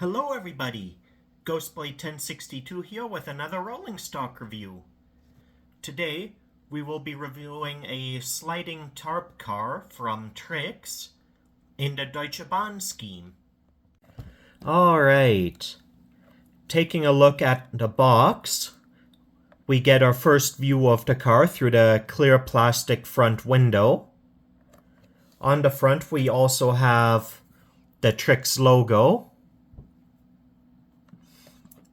Hello everybody! Ghostblade 1062 here with another rolling stock review. Today we will be reviewing a sliding Tarp car from Trix in the Deutsche Bahn scheme. Alright, taking a look at the box, we get our first view of the car through the clear plastic front window. On the front we also have the Trix logo.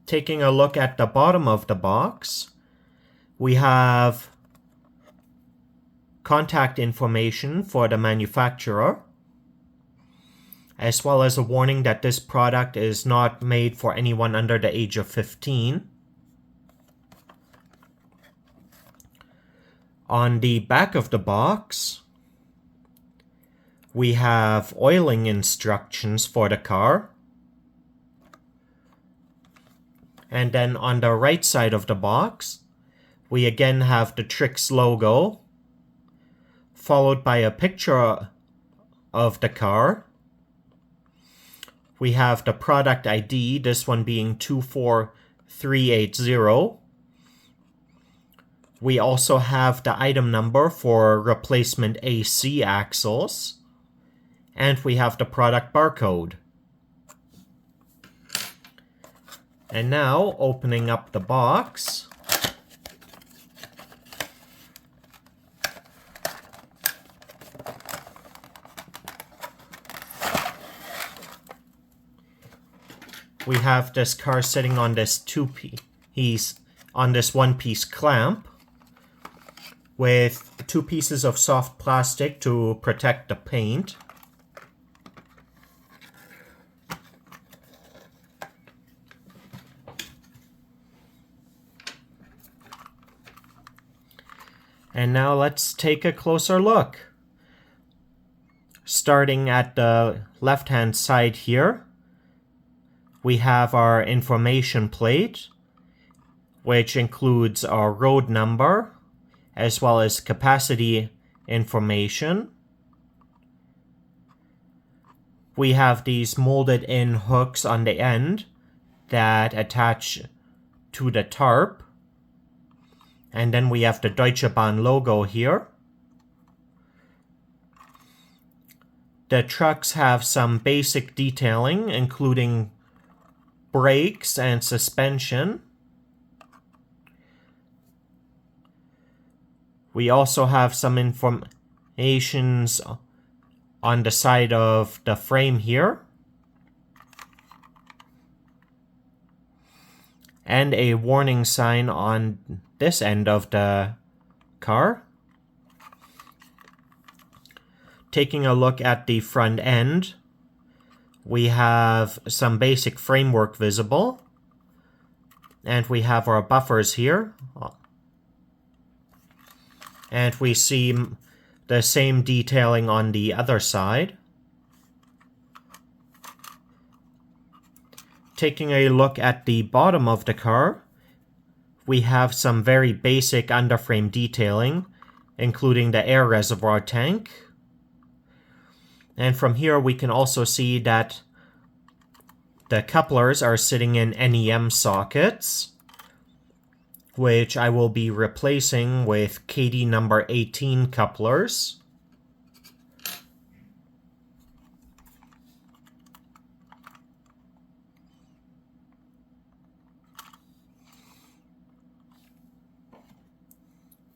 Taking a look at the bottom of the box, we have contact information for the manufacturer, as well as a warning that this product is not made for anyone under the age of 15. On the back of the box, we have oiling instructions for the car. And then on the right side of the box, we again have the Trix logo, followed by a picture of the car. We have the product ID, this one being 24380. We also have the item number for replacement AC axles. And we have the product barcode. And now, opening up the box, we have this car sitting on this one-piece clamp with 2 pieces of soft plastic to protect the paint. And now let's take a closer look. Starting at the left-hand side here, we have our information plate, which includes our road number, as well as capacity information. We have these molded-in hooks on the end that attach to the tarp. And then we have the Deutsche Bahn logo here. The trucks have some basic detailing, including brakes and suspension. We also have some information on the side of the frame here. And a warning sign on this end of the car. Taking a look at the front end, we have some basic framework visible. And we have our buffers here. And we see the same detailing on the other side. Taking a look at the bottom of the car, we have some very basic underframe detailing, including the air reservoir tank. And from here we can also see that the couplers are sitting in NEM sockets, which I will be replacing with KD number 18 couplers.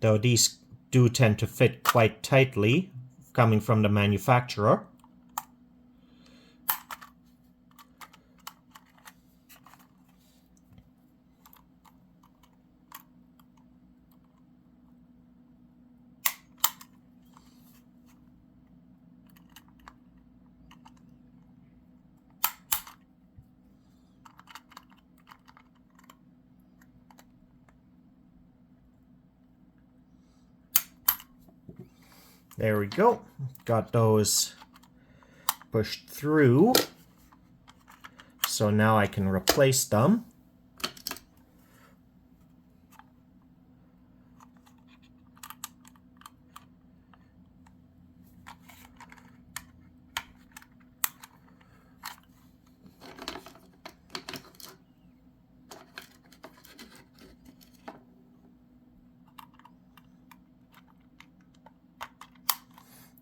Though these do tend to fit quite tightly, coming from the manufacturer. There we go. Got those pushed through. So now I can replace them.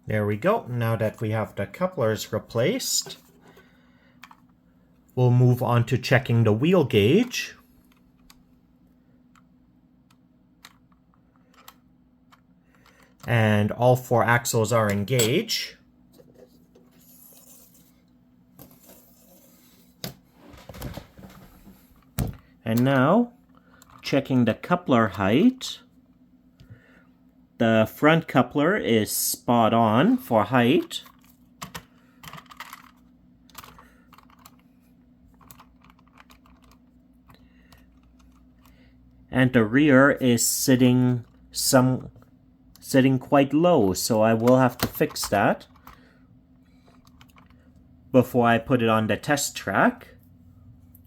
There we go. Now that we have the couplers replaced, we'll move on to checking the wheel gauge. And all 4 axles are engaged. And now, checking the coupler height. The front coupler is spot on for height. And the rear is sitting quite low, so I will have to fix that before I put it on the test track,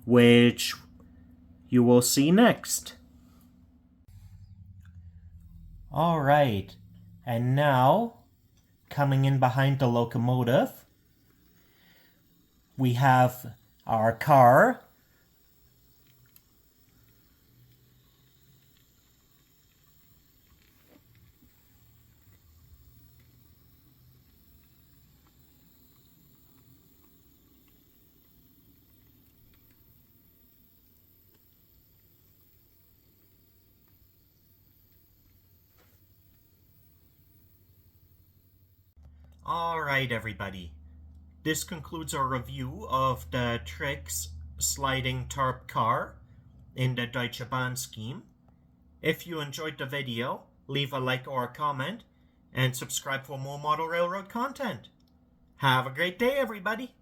which you will see next. Alright, and now, coming in behind the locomotive, we have our car. Alright everybody, this concludes our review of the Trix sliding tarp car in the Deutsche Bahn scheme. If you enjoyed the video, leave a like or a comment, and subscribe for more model railroad content. Have a great day everybody!